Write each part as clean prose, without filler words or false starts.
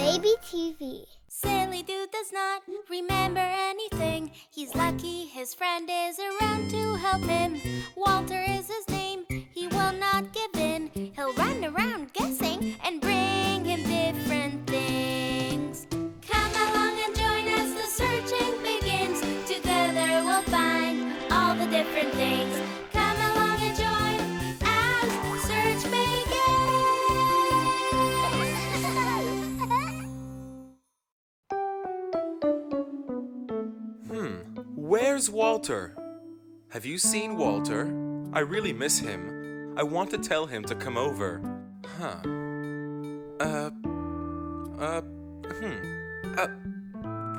BabyTV. Silly dude does not remember anything. He's lucky his friend is around to help him. Walter is his name, he will not give in. He'll run around guessing and bring him different things. Come along and join us, the searching begins. Together we'll find all the different things. Come along and join as search begins. Where's Walter? Have you seen Walter? I really miss him. I want to tell him to come over.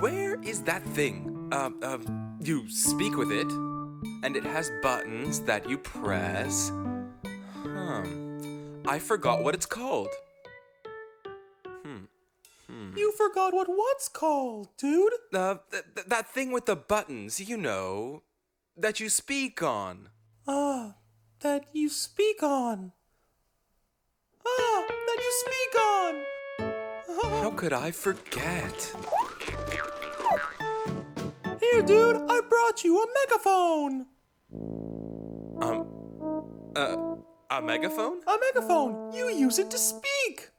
Where is that thing? You speak with it, and it has buttons that you press. I forgot what it's called. You forgot what's called, dude? That thing with the buttons, you know, that you speak on. That you speak on. That you speak on. How could I forget? Here, dude, I brought you a megaphone. A megaphone? A megaphone. You use it to speak.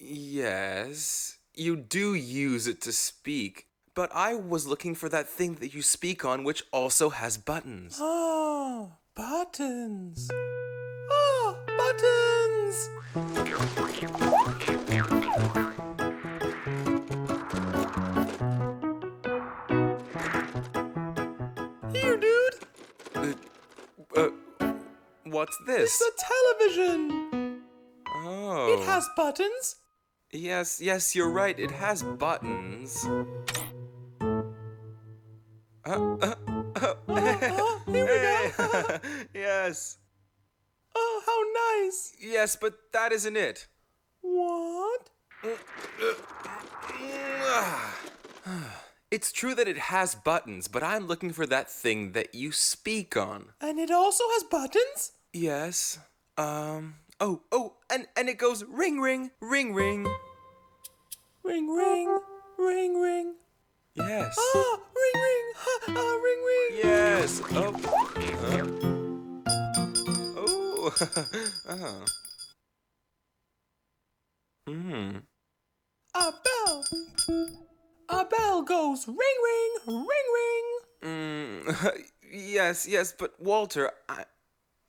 Yes, you do use it to speak, but I was looking for that thing that you speak on which also has buttons. Buttons. Buttons! Here, dude. What's this? It's a television. Oh. It has buttons. Yes, you're right. It has buttons. Here we go. Yes. Oh, how nice. Yes, but that isn't it. What? It's true that it has buttons, but I'm looking for that thing that you speak on. And it also has buttons? Yes. And it goes ring, ring, ring, ring. Ring, ring, ring, ring. Yes. Ring, ring, ring, ring. Yes. A bell. A bell goes ring, ring, ring, ring. Yes, but Walter,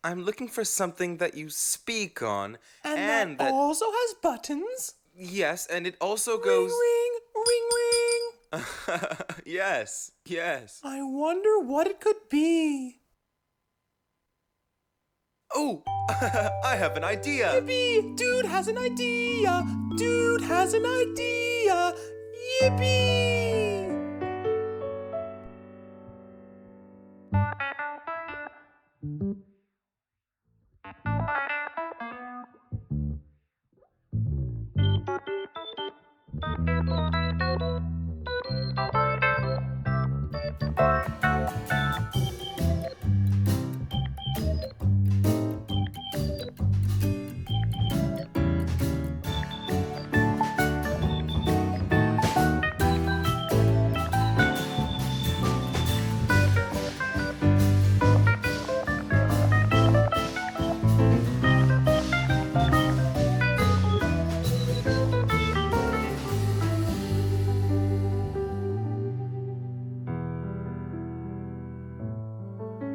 I'm looking for something that you speak on. And that also has buttons? Yes, and it also goes... Ring, ring, ring, ring. Yes. I wonder what it could be. Oh, I have an idea. Yippee! Dude has an idea. Dude has an idea. Yippee!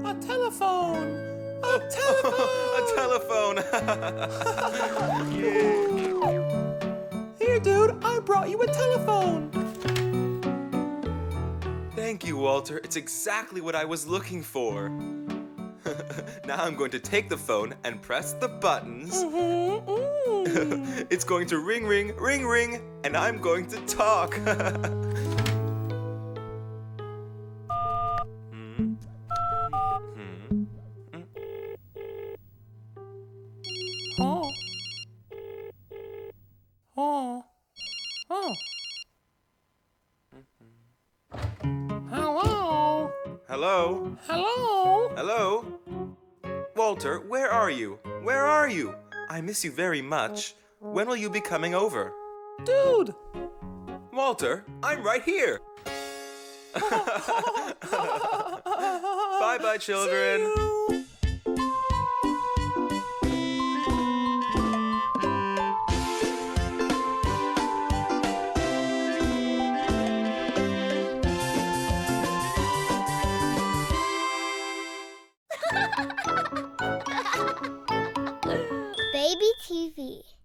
A telephone! A telephone! A telephone! Here, dude, I brought you a telephone. Thank you, Walter. It's exactly what I was looking for. Now I'm going to take the phone and press the buttons. It's going to ring, ring, ring, ring, and I'm going to talk. Hello? Hello? Hello? Hello? Walter, where are you? Where are you? I miss you very much. When will you be coming over? Dude! Walter, I'm right here. Bye-bye, children. See you.